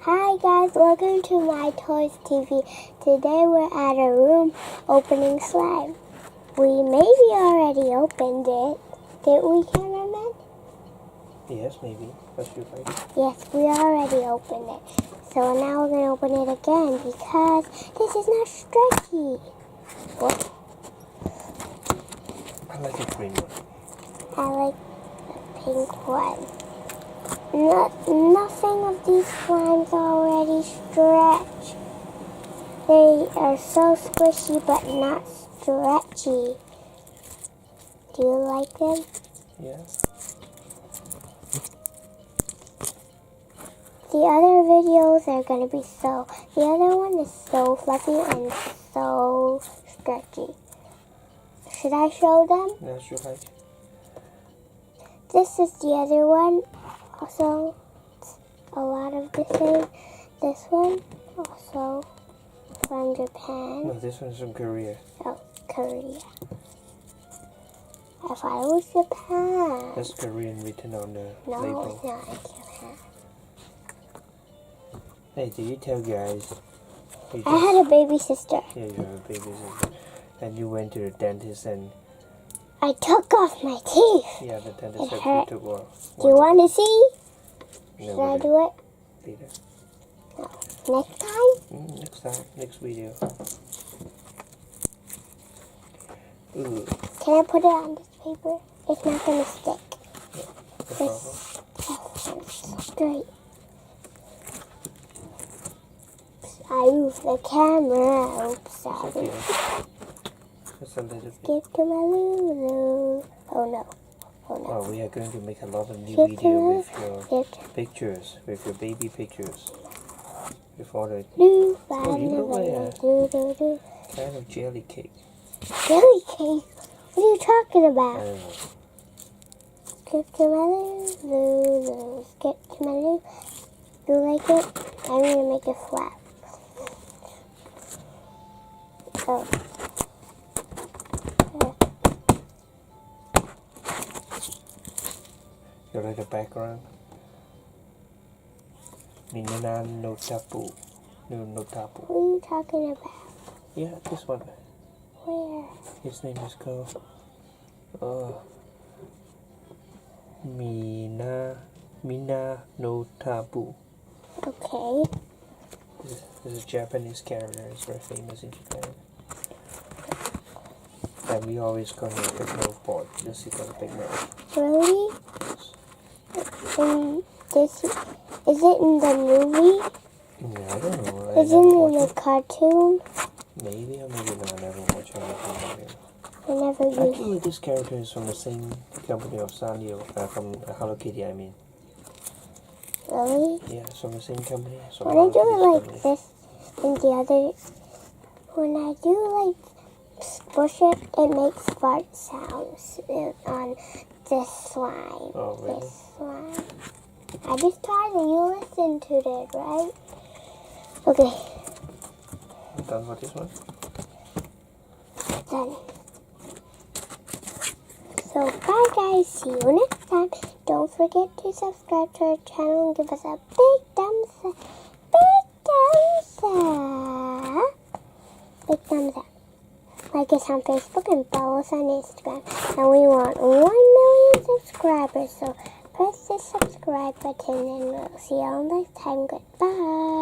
Hi guys, welcome to myToyS TV. Today we're at a room opening slime. We maybe already opened it. Didn't we, cameraman? Yes, maybe. That's your right. Yes, we already opened it. So now we're going to open it again because this is not stretchy. What? I like the green one. I like the pink one. Nothing of these slimes already stretch. They are so squishy but not stretchy. Do you like them? Yes. The other videos are going to be the other one is so fluffy and so stretchy. Should I show them? That's your right. This is the other one. Also, it's a lot of the same. This one, also from Japan. No, this one's from Korea. Oh, Korea. I thought it was Japan. That's Korean written on the No, label. it's not Japan. Hey, did you tell guys? I had a baby sister. Yeah, you have a baby sister. And you went to the dentist and... I took off my teeth. Yeah, the dentist It said hurt. you took off. Do you want to see? No, Should I do it? Later. No. Next time? Next time. Next video. Ooh. Can I put it on this paper? It's not going to stick. No problem. It's straight. I moved the camera. Oops, It's sorry. okay. Just a little bit. Skip to my Lulu. Oh no. Oh no. Oh, we are going to make a lot of new Skip to videos my with your skip pictures, with your baby pictures. With all the do Oh, you look like do. kind of jelly cake. Jelly cake? What are you talking I about? don't know. Skip to my Lulu. Skip to my Lulu. You like it? I'm gonna make it flat. Oh. You like the background? Minana no tapu. No tapu. What are you talking about? Yeah, this one. Where? His name is called Mina no tapu. Okay. This is a Japanese character. It's very famous in Japan. And we always call him a big mouth boy. Just because of big mouth. Really? Is it in the movie? Yeah, I don't know. Is it in the cartoon? Maybe or maybe not. I never watched anything. I never used. Actually, this character is from the same company of Sanrio, from Hello Kitty, I mean. Really? Yeah, it's from the same company. So When I do it like this, and the other, when I do like push it, it makes fart sounds on this slime. Oh, really? This slime. I just tried it. You listened to it, right? Okay. I'm done for this one. Done. So bye guys, see you next time. Don't forget to subscribe to our channel and give us a big thumbs up. Big thumbs up. Big thumbs up. Like us on Facebook and follow us on Instagram. And we want 1 million subscribers. So press the subscribe button and we'll see you all next time. Goodbye.